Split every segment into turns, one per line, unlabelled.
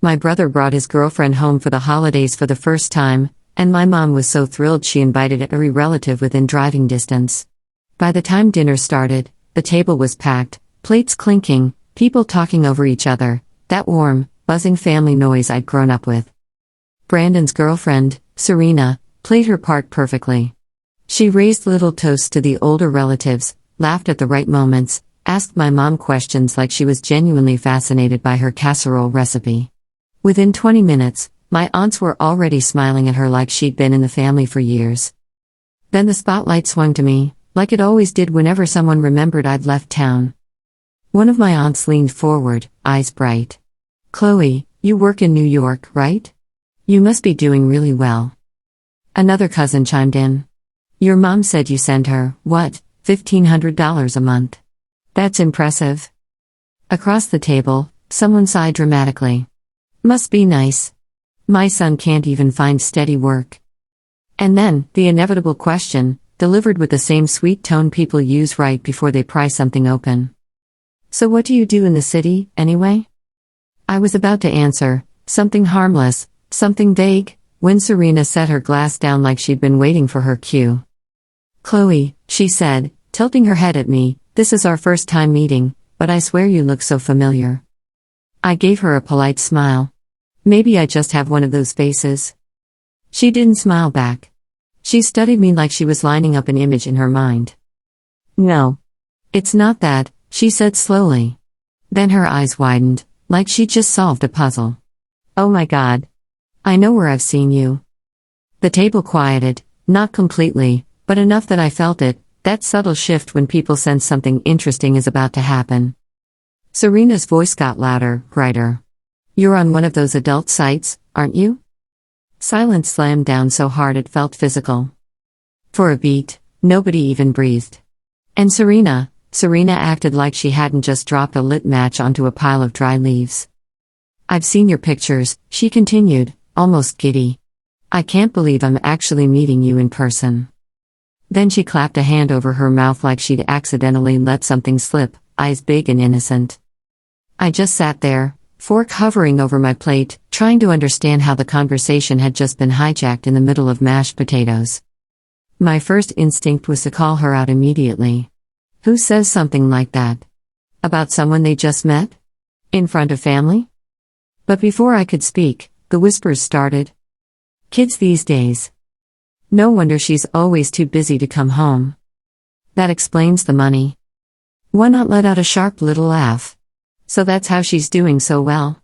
My brother brought his girlfriend home for the holidays for the first time, and my mom was so thrilled she invited every relative within driving distance. By the time dinner started, the table was packed, plates clinking, people talking over each other, that warm, buzzing family noise I'd grown up with. Brandon's girlfriend, Serena, played her part perfectly. She raised little toasts to the older relatives, laughed at the right moments, asked my mom questions like she was genuinely fascinated by her casserole recipe. Within 20 minutes, my aunts were already smiling at her like she'd been in the family for years. Then the spotlight swung to me, like it always did whenever someone remembered I'd left town. One of my aunts leaned forward, eyes bright. "Chloe, you work in New York, right? You must be doing really well." Another cousin chimed in. "Your mom said you send her, what, $1,500 a month? That's impressive." Across the table, someone sighed dramatically. "Must be nice. My son can't even find steady work." And then, the inevitable question, delivered with the same sweet tone people use right before they pry something open. "So what do you do in the city, anyway?" I was about to answer, something harmless, something vague, when Serena set her glass down like she'd been waiting for her cue. "Chloe," she said, tilting her head at me, "this is our first time meeting, but I swear you look so familiar." I gave her a polite smile. Maybe I just have one of those faces. She didn't smile back. She studied me like she was lining up an image in her mind. "No. It's not that," she said slowly. Then her eyes widened, like she'd just solved a puzzle. "Oh my God. I know where I've seen you." The table quieted, not completely, but enough that I felt it, that subtle shift when people sense something interesting is about to happen. Serena's voice got louder, brighter. "You're on one of those adult sites, aren't you?" Silence slammed down so hard it felt physical. For a beat, nobody even breathed. And Serena acted like she hadn't just dropped a lit match onto a pile of dry leaves. "I've seen your pictures," she continued, almost giddy. "I can't believe I'm actually meeting you in person." Then she clapped a hand over her mouth like she'd accidentally let something slip, eyes big and innocent. I just sat there, fork hovering over my plate, trying to understand how the conversation had just been hijacked in the middle of mashed potatoes. My first instinct was to call her out immediately. Who says something like that? About someone they just met? In front of family? But before I could speak, the whispers started. "Kids these days. No wonder she's always too busy to come home. That explains the money." One aunt let out a sharp little laugh. "So that's how she's doing so well?"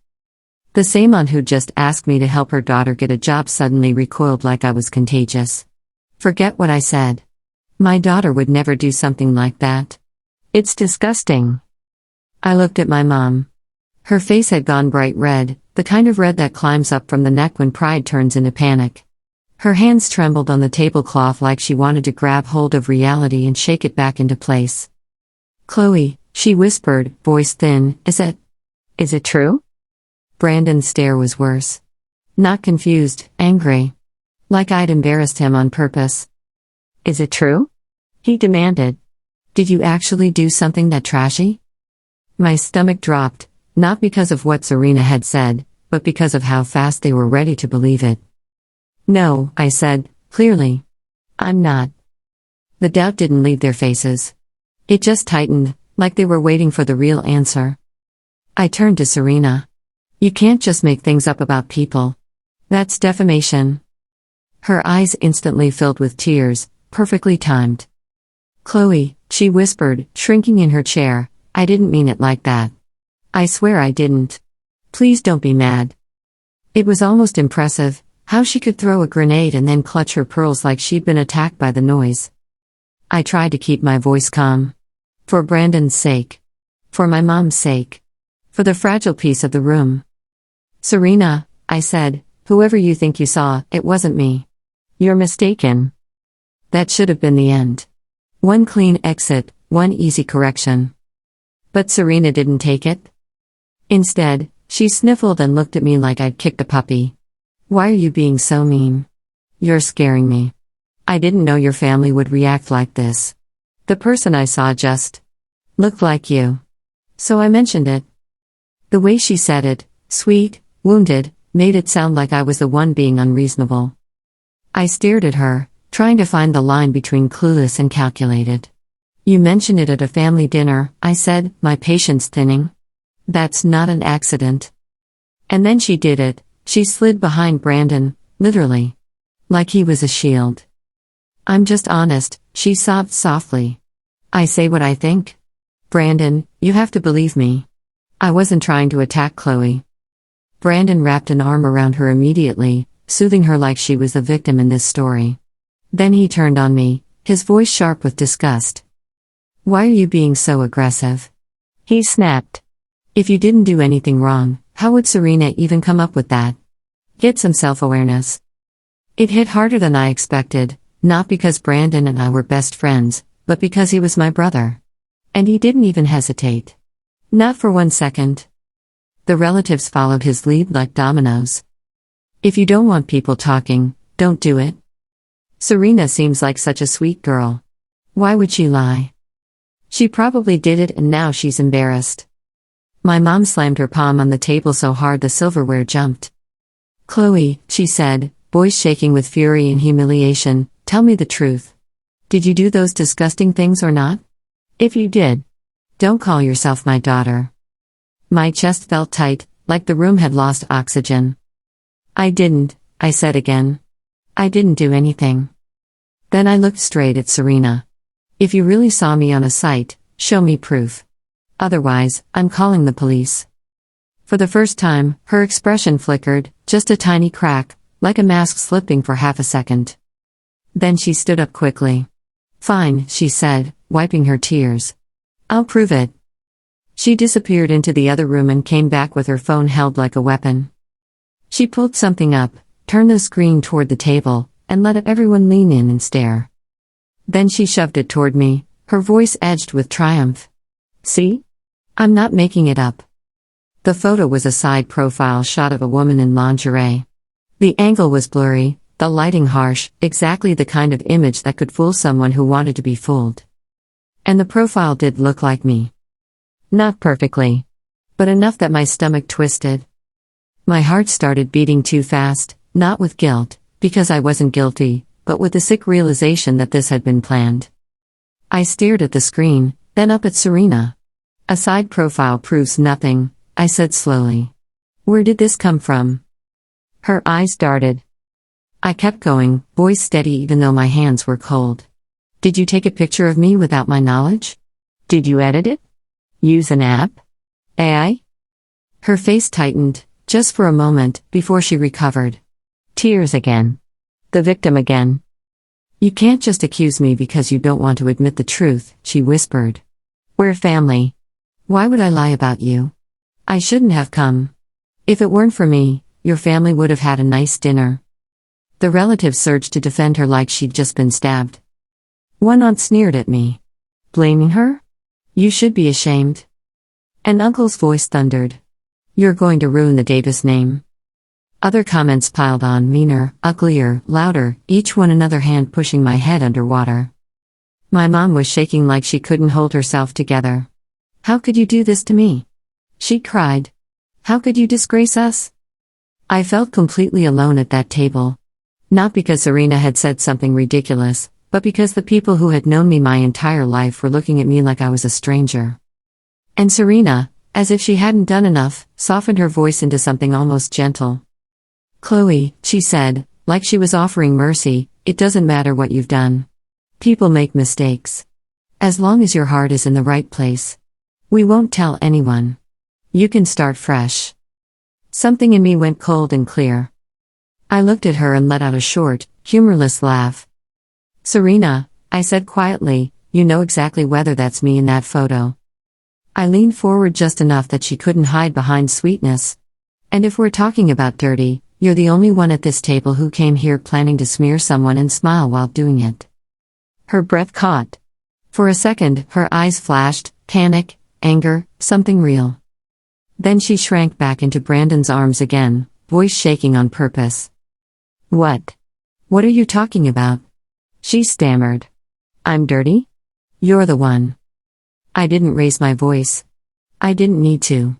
The same aunt who'd just asked me to help her daughter get a job suddenly recoiled like I was contagious. "Forget what I said. My daughter would never do something like that. It's disgusting." I looked at my mom. Her face had gone bright red, the kind of red that climbs up from the neck when pride turns into panic. Her hands trembled on the tablecloth like she wanted to grab hold of reality and shake it back into place. "Chloe," she whispered, voice thin, Is it true?" Brandon's stare was worse. Not confused, angry. Like I'd embarrassed him on purpose. "Is it true?" he demanded. "Did you actually do something that trashy?" My stomach dropped, not because of what Serena had said, but because of how fast they were ready to believe it. "No," I said, clearly. "I'm not." The doubt didn't leave their faces. It just tightened, like they were waiting for the real answer. I turned to Serena. "You can't just make things up about people. That's defamation." Her eyes instantly filled with tears, perfectly timed. "Chloe," she whispered, shrinking in her chair, "I didn't mean it like that. I swear I didn't. Please don't be mad." It was almost impressive, how she could throw a grenade and then clutch her pearls like she'd been attacked by the noise. I tried to keep my voice calm. For Brandon's sake. For my mom's sake. For the fragile peace of the room. "Serena," I said, "whoever you think you saw, it wasn't me. You're mistaken." That should have been the end. One clean exit, one easy correction. But Serena didn't take it. Instead, she sniffled and looked at me like I'd kicked a puppy. "Why are you being so mean? You're scaring me. I didn't know your family would react like this. The person I saw just looked like you. So I mentioned it." The way she said it, sweet, wounded, made it sound like I was the one being unreasonable. I stared at her, trying to find the line between clueless and calculated. You mentioned it at a family dinner, I said, my patience thinning. That's not an accident. And then she did it. She slid behind Brandon, literally. Like he was a shield. I'm just honest, she sobbed softly. I say what I think. Brandon, you have to believe me. I wasn't trying to attack Chloe. Brandon wrapped an arm around her immediately, soothing her like she was the victim in this story. Then he turned on me, his voice sharp with disgust. Why are you being so aggressive? He snapped. If you didn't do anything wrong, how would Serena even come up with that? Get some self-awareness. It hit harder than I expected, not because Brandon and I were best friends, but because he was my brother. And he didn't even hesitate. Not for 1 second. The relatives followed his lead like dominoes. If you don't want people talking, don't do it. Serena seems like such a sweet girl. Why would she lie? She probably did it and now she's embarrassed. My mom slammed her palm on the table so hard the silverware jumped. Chloe, she said, voice shaking with fury and humiliation, tell me the truth. Did you do those disgusting things or not? If you did, don't call yourself my daughter. My chest felt tight, like the room had lost oxygen. I didn't, I said again. I didn't do anything. Then I looked straight at Serena. If you really saw me on a site, show me proof. Otherwise, I'm calling the police. For the first time, her expression flickered, just a tiny crack, like a mask slipping for half a second. Then she stood up quickly. Fine, she said, wiping her tears. I'll prove it. She disappeared into the other room and came back with her phone held like a weapon. She pulled something up, turned the screen toward the table, and let everyone lean in and stare. Then she shoved it toward me, her voice edged with triumph. See? I'm not making it up. The photo was a side profile shot of a woman in lingerie. The angle was blurry, the lighting harsh, exactly the kind of image that could fool someone who wanted to be fooled. And the profile did look like me. Not perfectly, but enough that my stomach twisted. My heart started beating too fast, not with guilt, because I wasn't guilty, but with the sick realization that this had been planned. I stared at the screen, then up at Serena. A side profile proves nothing, I said slowly. Where did this come from? Her eyes darted. I kept going, voice steady even though my hands were cold. Did you take a picture of me without my knowledge? Did you edit it? Use an app? AI? Her face tightened, just for a moment, before she recovered. Tears again. The victim again. You can't just accuse me because you don't want to admit the truth, she whispered. We're family. Why would I lie about you? I shouldn't have come. If it weren't for me, your family would have had a nice dinner. The relatives surged to defend her like she'd just been stabbed. One aunt sneered at me. Blaming her? You should be ashamed. An uncle's voice thundered. You're going to ruin the Davis name. Other comments piled on, meaner, uglier, louder, each one another hand pushing my head underwater. My mom was shaking like she couldn't hold herself together. How could you do this to me? She cried. How could you disgrace us? I felt completely alone at that table. Not because Serena had said something ridiculous, but because the people who had known me my entire life were looking at me like I was a stranger. And Serena, as if she hadn't done enough, softened her voice into something almost gentle. Chloe, she said, like she was offering mercy, it doesn't matter what you've done. People make mistakes. As long as your heart is in the right place. We won't tell anyone. You can start fresh. Something in me went cold and clear. I looked at her and let out a short, humorless laugh. Serena, I said quietly, you know exactly whether that's me in that photo. I leaned forward just enough that she couldn't hide behind sweetness. And if we're talking about dirty, you're the only one at this table who came here planning to smear someone and smile while doing it. Her breath caught. For a second, her eyes flashed, panic, anger, something real. Then she shrank back into Brandon's arms again, voice shaking on purpose. What? What are you talking about? She stammered. I'm dirty? You're the one. I didn't raise my voice. I didn't need to.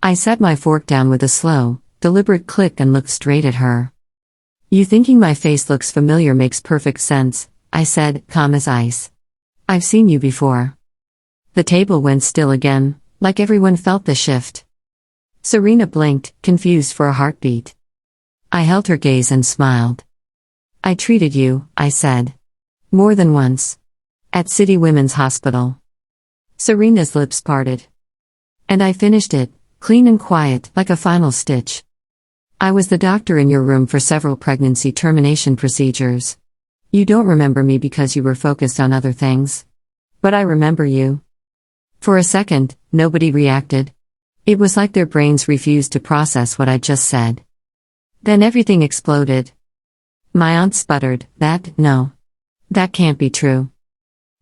I set my fork down with a slow, deliberate click, and looked straight at her. You thinking my face looks familiar makes perfect sense, I said, calm as ice. I've seen you before. The table went still again, like everyone felt the shift. Serena blinked, confused for a heartbeat. I held her gaze and smiled. I treated you, I said. More than once. At City Women's Hospital. Serena's lips parted. And I finished it, clean and quiet, like a final stitch. I was the doctor in your room for several pregnancy termination procedures. You don't remember me because you were focused on other things. But I remember you. For a second, nobody reacted. It was like their brains refused to process what I just said. Then everything exploded. My aunt sputtered, no. That can't be true.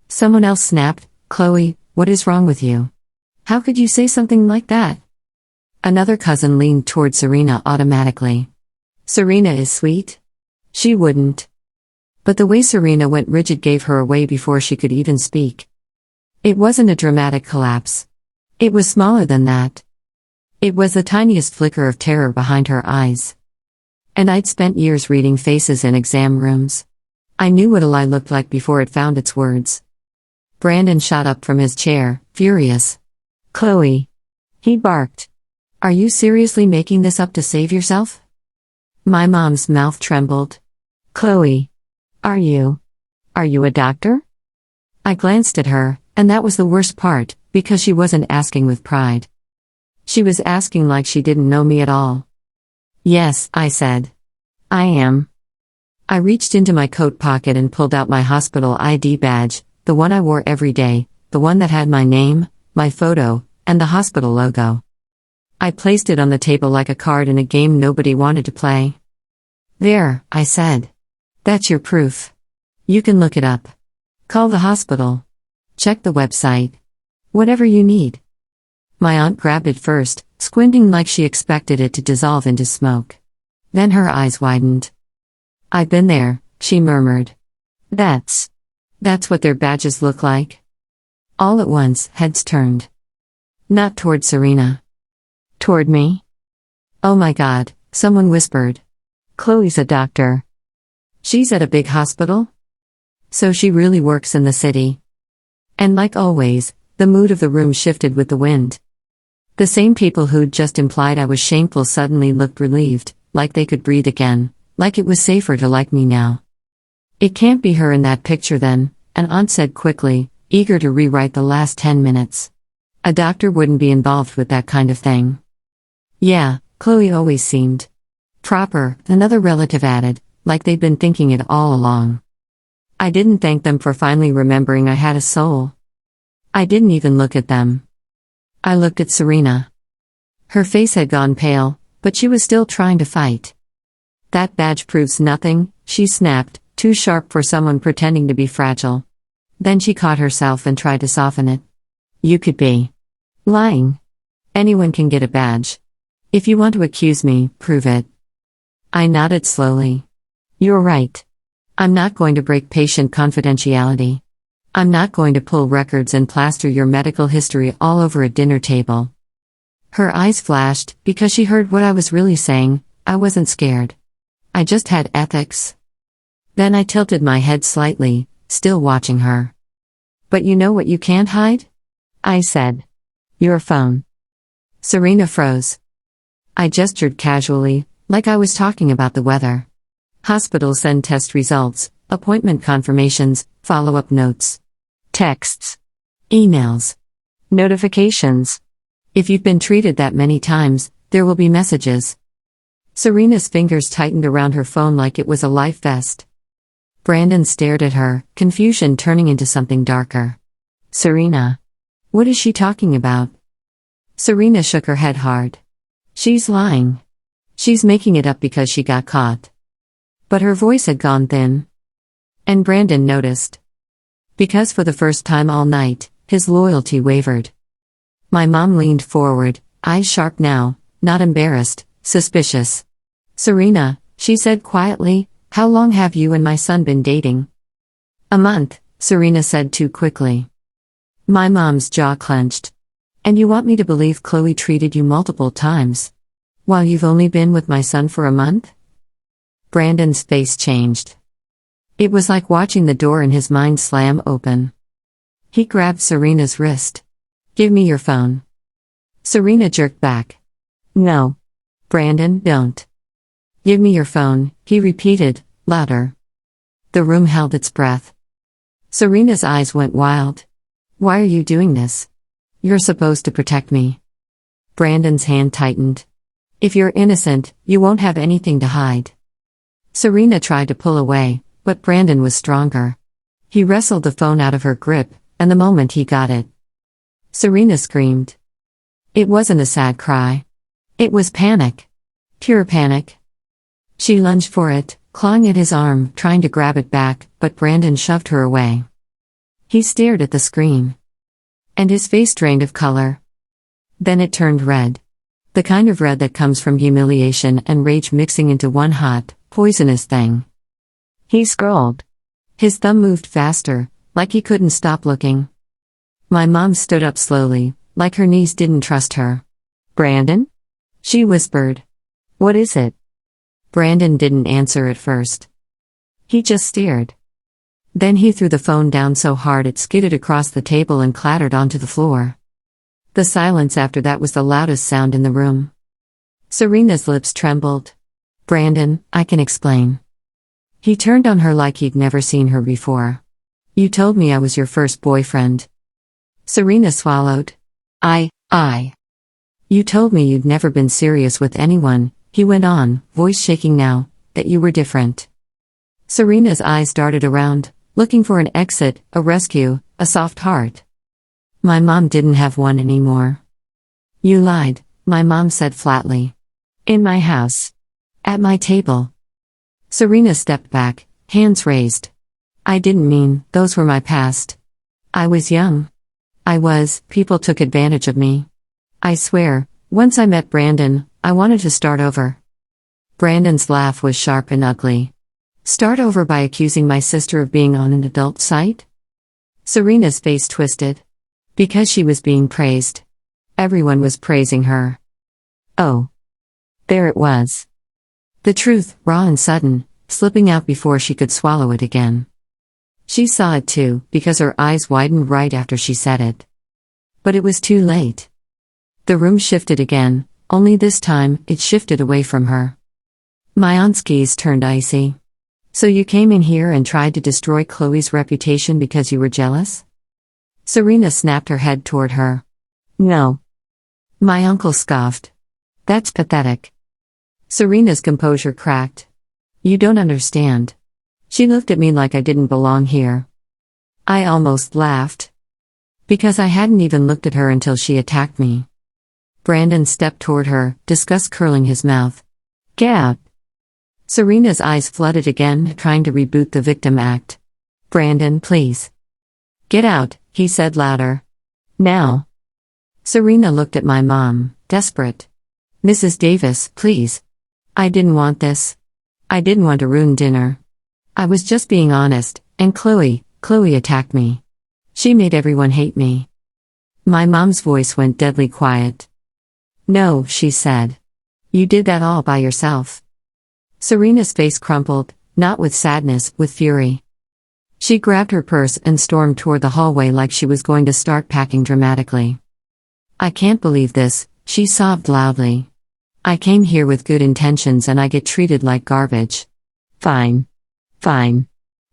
Someone else snapped, Chloe, what is wrong with you? How could you say something like that? Another cousin leaned toward Serena automatically. Serena is sweet? She wouldn't. But the way Serena went rigid gave her away before she could even speak. It wasn't a dramatic collapse. It was smaller than that. It was the tiniest flicker of terror behind her eyes. And I'd spent years reading faces in exam rooms. I knew what a lie looked like before it found its words. Brandon shot up from his chair, furious. Chloe. He barked. Are you seriously making this up to save yourself? My mom's mouth trembled. Chloe. Are you a doctor? I glanced at her, and that was the worst part, because she wasn't asking with pride. She was asking like she didn't know me at all. Yes, I said. I am. I reached into my coat pocket and pulled out my hospital ID badge, the one I wore every day, the one that had my name, my photo, and the hospital logo. I placed it on the table like a card in a game nobody wanted to play. There, I said. That's your proof. You can look it up. Call the hospital. Check the website. Whatever you need. My aunt grabbed it first, squinting like she expected it to dissolve into smoke. Then her eyes widened. I've been there, she murmured. That's what their badges look like. All at once, heads turned. Not toward Serena. Toward me? Oh my God, someone whispered. Chloe's a doctor. She's at a big hospital? So she really works in the city. And like always, the mood of the room shifted with the wind. The same people who'd just implied I was shameful suddenly looked relieved, like they could breathe again, like it was safer to like me now. It can't be her in that picture then, an aunt said quickly, eager to rewrite the last 10 minutes. A doctor wouldn't be involved with that kind of thing. Yeah, Chloe always seemed proper, another relative added, like they'd been thinking it all along. I didn't thank them for finally remembering I had a soul. I didn't even look at them. I looked at Serena. Her face had gone pale, but she was still trying to fight. That badge proves nothing, she snapped, too sharp for someone pretending to be fragile. Then she caught herself and tried to soften it. You could be lying. Anyone can get a badge. If you want to accuse me, prove it. I nodded slowly. You're right. I'm not going to break patient confidentiality. I'm not going to pull records and plaster your medical history all over a dinner table. Her eyes flashed, because she heard what I was really saying. I wasn't scared. I just had ethics. Then I tilted my head slightly, still watching her. But you know what you can't hide? I said. Your phone. Serena froze. I gestured casually, like I was talking about the weather. Hospitals send test results, appointment confirmations, follow-up notes. Texts. Emails. Notifications. If you've been treated that many times, there will be messages. Serena's fingers tightened around her phone like it was a life vest. Brandon stared at her, confusion turning into something darker. Serena. What is she talking about? Serena shook her head hard. She's lying. She's making it up because she got caught. But her voice had gone thin. And Brandon noticed. Because for the first time all night, his loyalty wavered. My mom leaned forward, eyes sharp now, not embarrassed, suspicious. Serena, she said quietly, how long have you and my son been dating? A month, Serena said too quickly. My mom's jaw clenched. And you want me to believe Chloe treated you multiple times? While you've only been with my son for a month? Brandon's face changed. It was like watching the door in his mind slam open. He grabbed Serena's wrist. Give me your phone. Serena jerked back. No. Brandon, don't. Give me your phone, he repeated, louder. The room held its breath. Serena's eyes went wild. Why are you doing this? You're supposed to protect me. Brandon's hand tightened. If you're innocent, you won't have anything to hide. Serena tried to pull away, but Brandon was stronger. He wrestled the phone out of her grip, and the moment he got it, Serena screamed. It wasn't a sad cry. It was panic. Pure panic. She lunged for it, clawing at his arm, trying to grab it back, but Brandon shoved her away. He stared at the screen. And his face drained of color. Then it turned red. The kind of red that comes from humiliation and rage mixing into one hot, poisonous thing. He scrolled. His thumb moved faster, like he couldn't stop looking. My mom stood up slowly, like her knees didn't trust her. Brandon? She whispered. What is it? Brandon didn't answer at first. He just stared. Then he threw the phone down so hard it skidded across the table and clattered onto the floor. The silence after that was the loudest sound in the room. Serena's lips trembled. Brandon, I can explain. He turned on her like he'd never seen her before. You told me I was your first boyfriend. Serena swallowed. I. You told me you'd never been serious with anyone, he went on, voice shaking now, that you were different. Serena's eyes darted around, looking for an exit, a rescue, a soft heart. My mom didn't have one anymore. You lied, my mom said flatly. In my house. At my table. Serena stepped back, hands raised. I didn't mean, those were my past. I was young. People took advantage of me. I swear, once I met Brandon, I wanted to start over. Brandon's laugh was sharp and ugly. Start over by accusing my sister of being on an adult site? Serena's face twisted. Because she was being praised. Everyone was praising her. Oh. There it was. The truth, raw and sudden, slipping out before she could swallow it again. She saw it too, because her eyes widened right after she said it. But it was too late. The room shifted again, only this time, it shifted away from her. My aunt's gaze turned icy. So you came in here and tried to destroy Chloe's reputation because you were jealous? Serena snapped her head toward her. No. My uncle scoffed. That's pathetic. Serena's composure cracked. You don't understand. She looked at me like I didn't belong here. I almost laughed. Because I hadn't even looked at her until she attacked me. Brandon stepped toward her, disgust curling his mouth. Get out. Serena's eyes flooded again, trying to reboot the victim act. Brandon, please. Get out, he said louder. Now. Serena looked at my mom, desperate. Mrs. Davis, please. I didn't want this. I didn't want to ruin dinner. I was just being honest, and Chloe attacked me. She made everyone hate me. My mom's voice went deadly quiet. No, she said. You did that all by yourself. Serena's face crumpled, not with sadness, with fury. She grabbed her purse and stormed toward the hallway like she was going to start packing dramatically. I can't believe this, she sobbed loudly. I came here with good intentions and I get treated like garbage. Fine.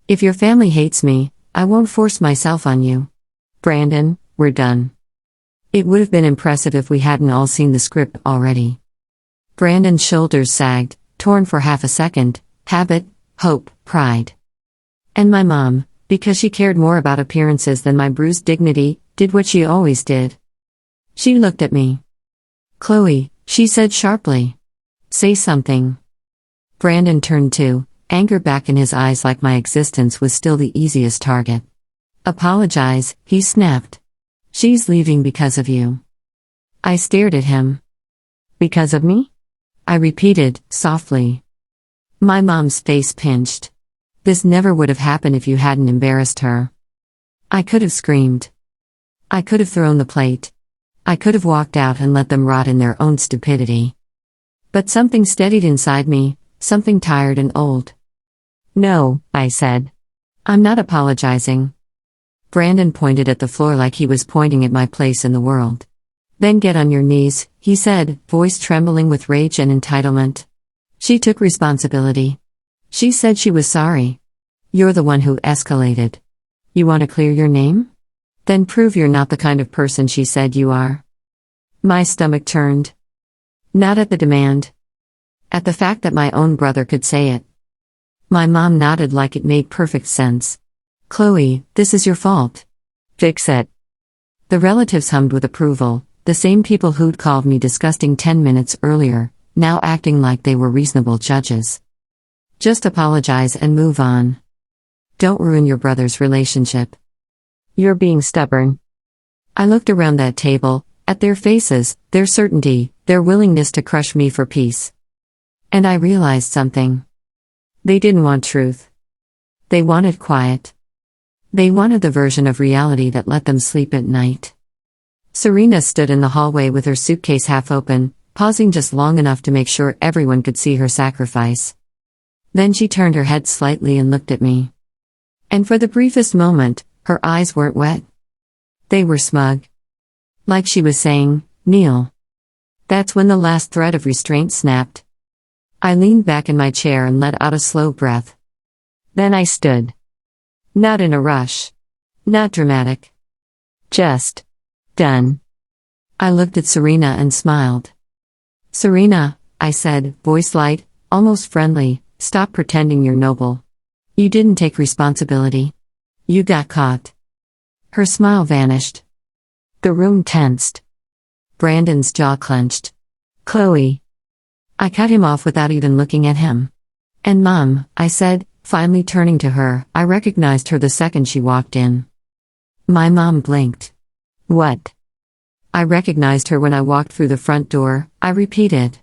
If your family hates me, I won't force myself on you. Brandon, we're done. It would have been impressive if we hadn't all seen the script already. Brandon's shoulders sagged, torn for half a second, habit, hope, pride. And my mom, because she cared more about appearances than my bruised dignity, did what she always did. She looked at me. Chloe, she said sharply. Say something. Brandon turned too, anger back in his eyes like my existence was still the easiest target. Apologize, he snapped. She's leaving because of you. I stared at him. Because of me? I repeated, softly. My mom's face pinched. This never would have happened if you hadn't embarrassed her. I could have screamed. I could have thrown the plate. I could have walked out and let them rot in their own stupidity. But something steadied inside me, something tired and old. "No," I said. "I'm not apologizing." Brandon pointed at the floor like he was pointing at my place in the world. "Then get on your knees," he said, voice trembling with rage and entitlement. "She took responsibility. She said she was sorry. You're the one who escalated. You want to clear your name? Then prove you're not the kind of person she said you are." My stomach turned. Not at the demand. At the fact that my own brother could say it. My mom nodded like it made perfect sense. "Chloe, this is your fault. Fix it." The relatives hummed with approval, the same people who'd called me disgusting 10 minutes earlier, now acting like they were reasonable judges. "Just apologize and move on. Don't ruin your brother's relationship. You're being stubborn." I looked around that table, at their faces, their certainty, their willingness to crush me for peace. And I realized something. They didn't want truth. They wanted quiet. They wanted the version of reality that let them sleep at night. Serena stood in the hallway with her suitcase half open, pausing just long enough to make sure everyone could see her sacrifice. Then she turned her head slightly and looked at me. And for the briefest moment, her eyes weren't wet. They were smug. Like she was saying, "Kneel." That's when the last thread of restraint snapped. I leaned back in my chair and let out a slow breath. Then I stood. Not in a rush. Not dramatic. Just done. I looked at Serena and smiled. "Serena," I said, voice light, almost friendly, "stop pretending you're noble. You didn't take responsibility. You got caught." Her smile vanished. The room tensed. Brandon's jaw clenched. "Chloe." I cut him off without even looking at him. "And Mom," I said, finally turning to her. I recognized her the second she walked in. My mom blinked. "What?" "I recognized her when I walked through the front door," I repeated.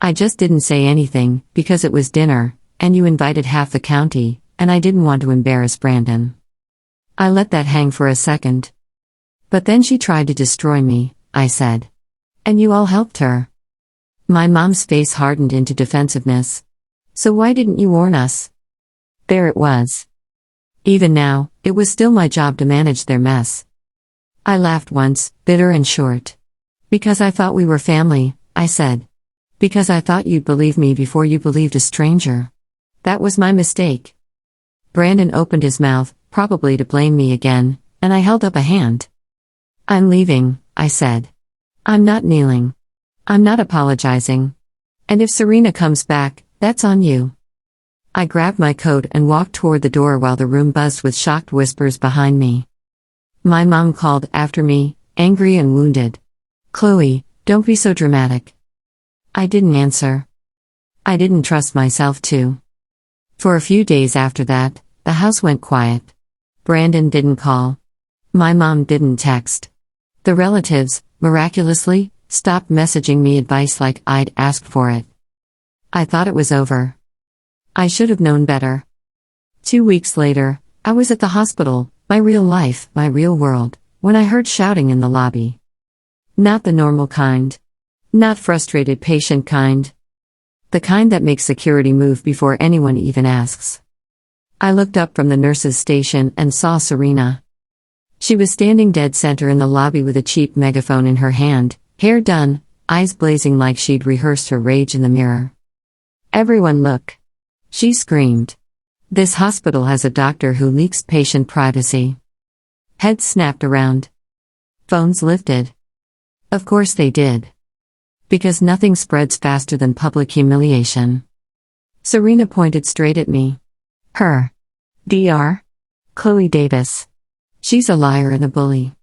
"I just didn't say anything, because it was dinner, and you invited half the county, and I didn't want to embarrass Brandon." I let that hang for a second. "But then she tried to destroy me," I said. "And you all helped her." My mom's face hardened into defensiveness. "So why didn't you warn us?" There it was. Even now, it was still my job to manage their mess. I laughed once, bitter and short. "Because I thought we were family," I said. "Because I thought you'd believe me before you believed a stranger. That was my mistake." Brandon opened his mouth, probably to blame me again, and I held up a hand. "I'm leaving," I said. "I'm not kneeling. I'm not apologizing. And if Serena comes back, that's on you." I grabbed my coat and walked toward the door while the room buzzed with shocked whispers behind me. My mom called after me, angry and wounded. "Chloe, don't be so dramatic." I didn't answer. I didn't trust myself to. For a few days after that, the house went quiet. Brandon didn't call. My mom didn't text. The relatives, miraculously, stopped messaging me advice like I'd asked for it. I thought it was over. I should have known better. 2 weeks later, I was at the hospital, my real life, my real world, when I heard shouting in the lobby. Not the normal kind. Not frustrated patient kind. The kind that makes security move before anyone even asks. I looked up from the nurse's station and saw Serena. She was standing dead center in the lobby with a cheap megaphone in her hand, hair done, eyes blazing like she'd rehearsed her rage in the mirror. "Everyone look!" she screamed. "This hospital has a doctor who leaks patient privacy." Heads snapped around. Phones lifted. Of course they did. Because nothing spreads faster than public humiliation. Serena pointed straight at me. "Her. Dr. Chloe Davis. She's a liar and a bully."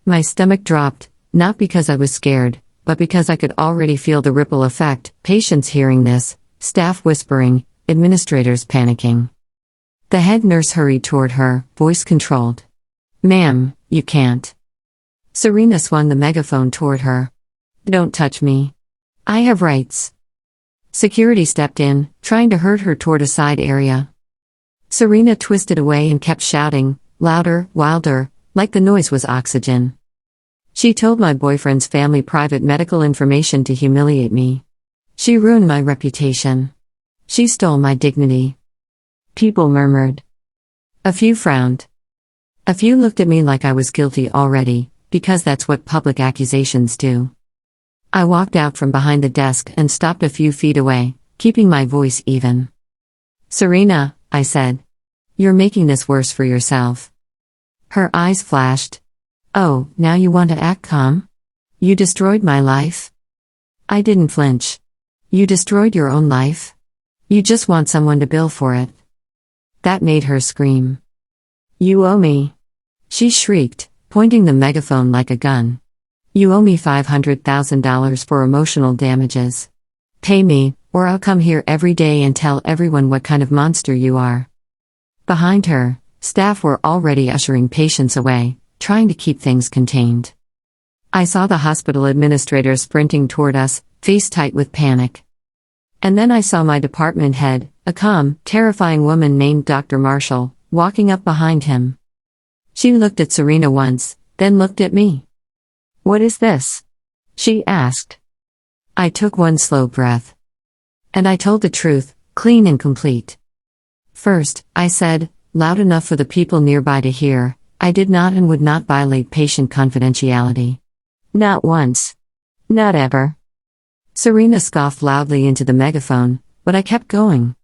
My stomach dropped, not because I was scared, but because I could already feel the ripple effect, patients hearing this, staff whispering, administrators panicking. The head nurse hurried toward her, voice controlled. "Ma'am, you can't." Serena swung the megaphone toward her. "Don't touch me. I have rights." Security stepped in, trying to herd her toward a side area. Serena twisted away and kept shouting, louder, wilder, like the noise was oxygen. She told my boyfriend's family private medical information to humiliate me. She ruined my reputation. She stole my dignity. People murmured. A few frowned. A few looked at me like I was guilty already, because that's what public accusations do. I walked out from behind the desk and stopped a few feet away, keeping my voice even. "Serena," I said. "You're making this worse for yourself." Her eyes flashed. "Oh, now you want to act calm? You destroyed my life?" I didn't flinch. "You destroyed your own life? You just want someone to bill for it." That made her scream. "You owe me," she shrieked, pointing the megaphone like a gun. "You owe me $500,000 for emotional damages. Pay me, or I'll come here every day and tell everyone what kind of monster you are." Behind her, staff were already ushering patients away, trying to keep things contained. I saw the hospital administrator sprinting toward us, face tight with panic. And then I saw my department head, a calm, terrifying woman named Dr. Marshall, walking up behind him. She looked at Serena once, then looked at me. "What is this?" she asked. I took one slow breath. And I told the truth, clean and complete. "First," I said, loud enough for the people nearby to hear, "I did not and would not violate patient confidentiality. Not once. Not ever." Serena scoffed loudly into the megaphone, but I kept going.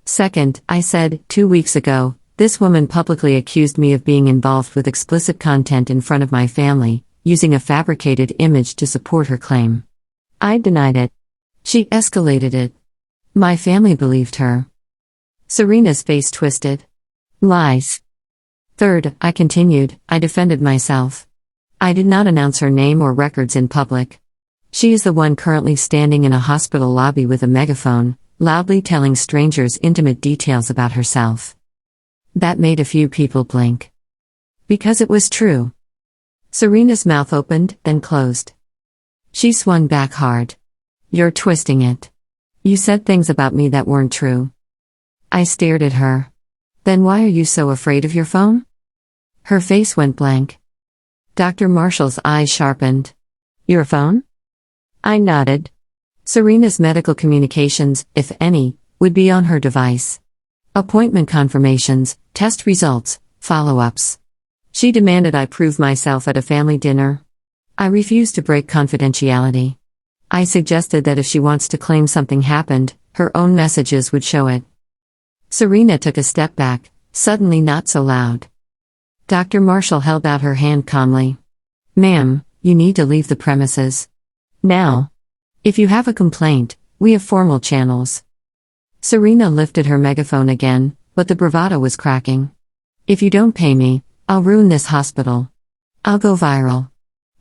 "Second," I said, 2 weeks ago, this woman publicly accused me of being involved with explicit content in front of my family, using a fabricated image to support her claim. I denied it. She escalated it. My family believed her." Serena's face twisted. "Lies." "Third," I continued, "I defended myself. I did not announce her name or records in public. She is the one currently standing in a hospital lobby with a megaphone, loudly telling strangers intimate details about herself." That made a few people blink. Because it was true. Serena's mouth opened, then closed. She swung back hard. "You're twisting it. You said things about me that weren't true." I stared at her. "Then why are you so afraid of your phone?" Her face went blank. Dr. Marshall's eyes sharpened. "Your phone?" I nodded. Serena's medical communications, if any, would be on her device. Appointment confirmations, test results, follow-ups. She demanded I prove myself at a family dinner. I refused to break confidentiality. I suggested that if she wants to claim something happened, her own messages would show it. Serena took a step back, suddenly not so loud. Dr. Marshall held out her hand calmly. "Ma'am, you need to leave the premises. Now. If you have a complaint, we have formal channels." Serena lifted her megaphone again, but the bravado was cracking. "If you don't pay me, I'll ruin this hospital. I'll go viral.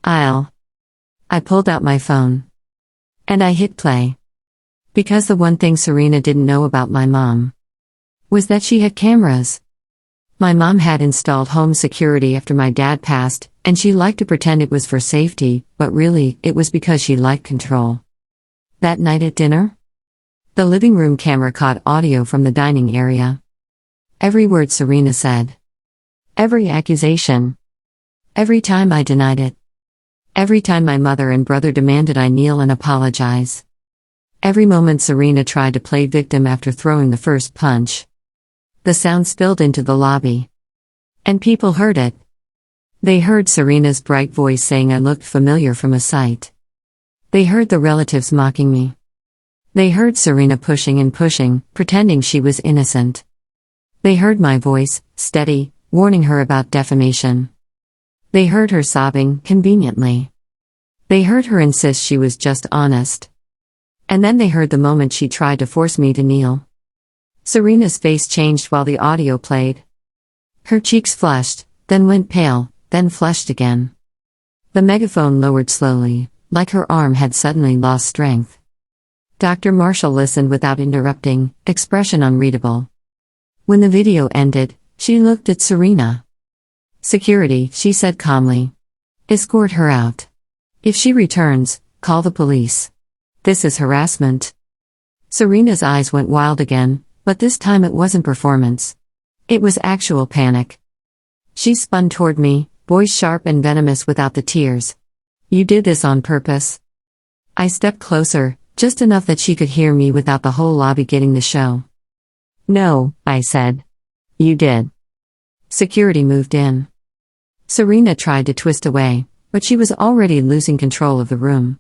I pulled out my phone. And I hit play. Because the one thing Serena didn't know about my mom was that she had cameras. My mom had installed home security after my dad passed, and she liked to pretend it was for safety, but really, it was because she liked control. That night at dinner, the living room camera caught audio from the dining area. Every word Serena said. Every accusation. Every time I denied it. Every time my mother and brother demanded I kneel and apologize. Every moment Serena tried to play victim after throwing the first punch. The sound spilled into the lobby. And people heard it. They heard Serena's bright voice saying I looked familiar from a sight. They heard the relatives mocking me. They heard Serena pushing and pushing, pretending she was innocent. They heard my voice, steady, warning her about defamation. They heard her sobbing, conveniently. They heard her insist she was just honest. And then they heard the moment she tried to force me to kneel. Serena's face changed while the audio played. Her cheeks flushed, then went pale, then flushed again. The megaphone lowered slowly, like her arm had suddenly lost strength. Dr. Marshall listened without interrupting, expression unreadable. When the video ended, she looked at Serena. "Security," she said calmly. "Escort her out. If she returns, call the police. This is harassment." Serena's eyes went wild again, but this time it wasn't performance. It was actual panic. She spun toward me, voice sharp and venomous without the tears. "You did this on purpose." I stepped closer, just enough that she could hear me without the whole lobby getting the show. "No," I said. "You did." Security moved in. Serena tried to twist away, but she was already losing control of the room.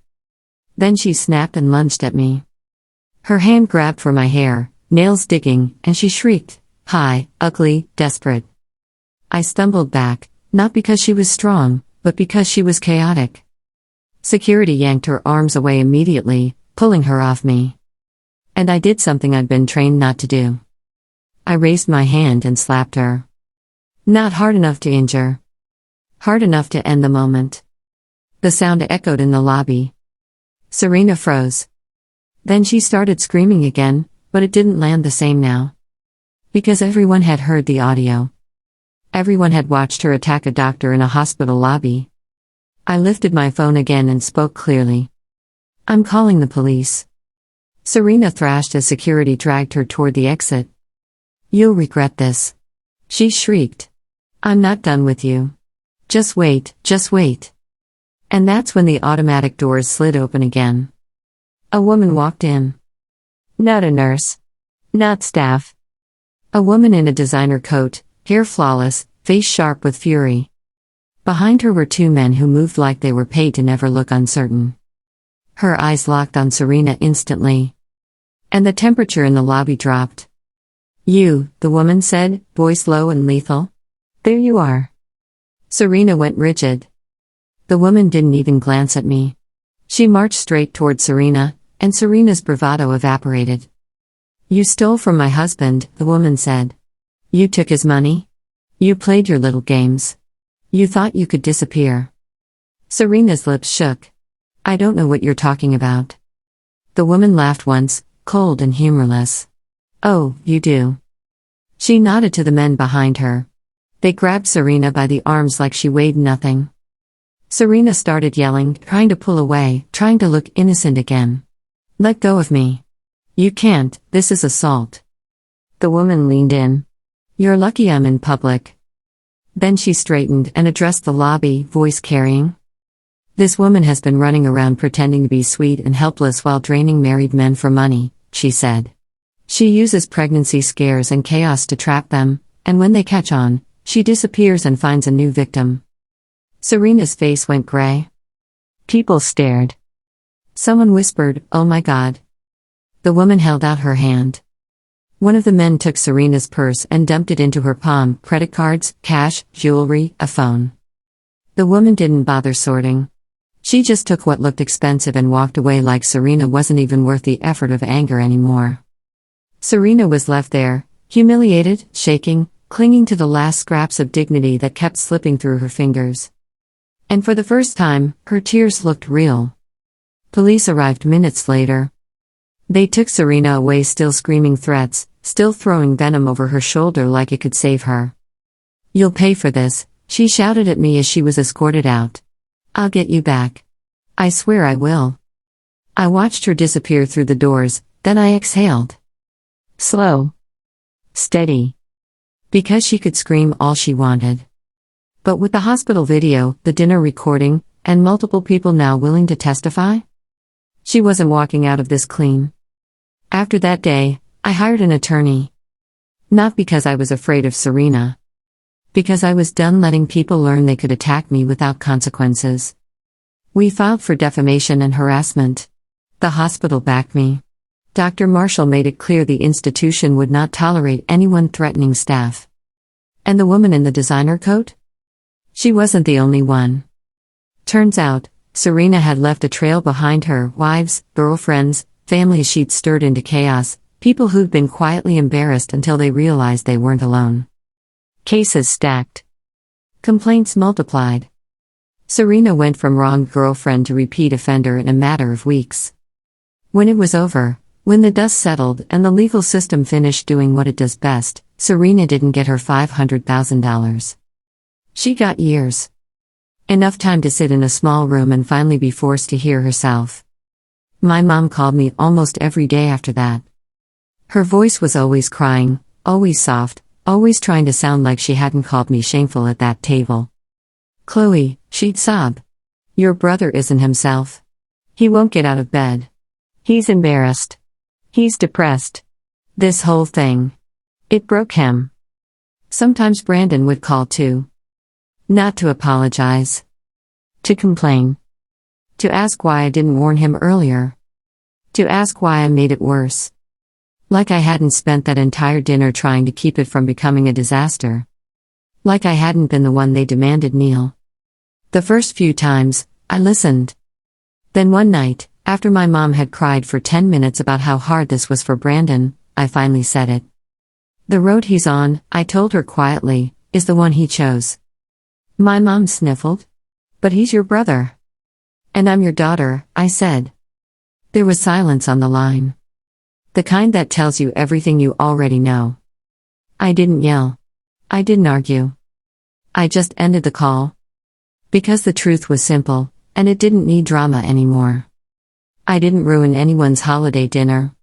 Then she snapped and lunged at me. Her hand grabbed for my hair, nails digging, and she shrieked, "Hi, ugly, desperate." I stumbled back, not because she was strong, but because she was chaotic. Security yanked her arms away immediately, pulling her off me. And I did something I'd been trained not to do. I raised my hand and slapped her. Not hard enough to injure. Hard enough to end the moment. The sound echoed in the lobby. Serena froze. Then she started screaming again, but it didn't land the same now. Because everyone had heard the audio. Everyone had watched her attack a doctor in a hospital lobby. I lifted my phone again and spoke clearly. "I'm calling the police." Serena thrashed as security dragged her toward the exit. "You'll regret this," she shrieked. "I'm not done with you. Just wait, just wait." And that's when the automatic doors slid open again. A woman walked in. Not a nurse. Not staff. A woman in a designer coat, hair flawless, face sharp with fury. Behind her were two men who moved like they were paid to never look uncertain. Her eyes locked on Serena instantly. And the temperature in the lobby dropped. "You," the woman said, voice low and lethal. "There you are." Serena went rigid. The woman didn't even glance at me. She marched straight toward Serena, and Serena's bravado evaporated. "You stole from my husband," the woman said. "You took his money? You played your little games. You thought you could disappear." Serena's lips shook. "I don't know what you're talking about." The woman laughed once, cold and humorless. "Oh, you do." She nodded to the men behind her. They grabbed Serena by the arms like she weighed nothing. Serena started yelling, trying to pull away, trying to look innocent again. "Let go of me. You can't, this is assault." The woman leaned in. "You're lucky I'm in public." Then she straightened and addressed the lobby, voice carrying. "This woman has been running around pretending to be sweet and helpless while draining married men for money," she said. "She uses pregnancy scares and chaos to trap them, and when they catch on, she disappears and finds a new victim." Serena's face went gray. People stared. Someone whispered, "Oh my God." The woman held out her hand. One of the men took Serena's purse and dumped it into her palm, credit cards, cash, jewelry, a phone. The woman didn't bother sorting. She just took what looked expensive and walked away like Serena wasn't even worth the effort of anger anymore. Serena was left there, humiliated, shaking, clinging to the last scraps of dignity that kept slipping through her fingers. And for the first time, her tears looked real. Police arrived minutes later. They took Serena away, still screaming threats, still throwing venom over her shoulder like it could save her. "You'll pay for this," she shouted at me as she was escorted out. "I'll get you back. I swear I will." I watched her disappear through the doors, then I exhaled. Slow. Steady. Because she could scream all she wanted. But with the hospital video, the dinner recording, and multiple people now willing to testify, she wasn't walking out of this clean. After that day, I hired an attorney. Not because I was afraid of Serena. Because I was done letting people learn they could attack me without consequences. We filed for defamation and harassment. The hospital backed me. Dr. Marshall made it clear the institution would not tolerate anyone threatening staff. And the woman in the designer coat? She wasn't the only one. Turns out, Serena had left a trail behind her: wives, girlfriends, families she'd stirred into chaos, people who'd been quietly embarrassed until they realized they weren't alone. Cases stacked. Complaints multiplied. Serena went from wronged girlfriend to repeat offender in a matter of weeks. When it was over, when the dust settled and the legal system finished doing what it does best, Serena didn't get her $500,000. She got years. Enough time to sit in a small room and finally be forced to hear herself. My mom called me almost every day after that. Her voice was always crying, always soft, always trying to sound like she hadn't called me shameful at that table. "Chloe," she'd sob. "Your brother isn't himself. He won't get out of bed. He's embarrassed. He's depressed. This whole thing. It broke him. Sometimes Brandon would call too. Not to apologize. To complain. To ask why I didn't warn him earlier. To ask why I made it worse. Like I hadn't spent that entire dinner trying to keep it from becoming a disaster. Like I hadn't been the one they demanded meal. The first few times, I listened. Then one night, after my mom had cried for 10 minutes about how hard this was for Brandon, I finally said it. The road he's on, I told her quietly, is the one he chose. My mom sniffled. But he's your brother. And I'm your daughter, I said. There was silence on the line. The kind that tells you everything you already know. I didn't yell. I didn't argue. I just ended the call. Because the truth was simple, and it didn't need drama anymore. I didn't ruin anyone's holiday dinner.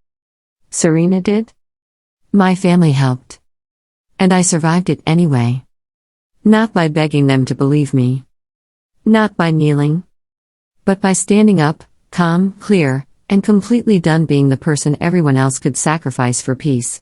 Serena did? My family helped. And I survived it anyway. Not by begging them to believe me. Not by kneeling. But by standing up, calm, clear, and completely done being the person everyone else could sacrifice for peace.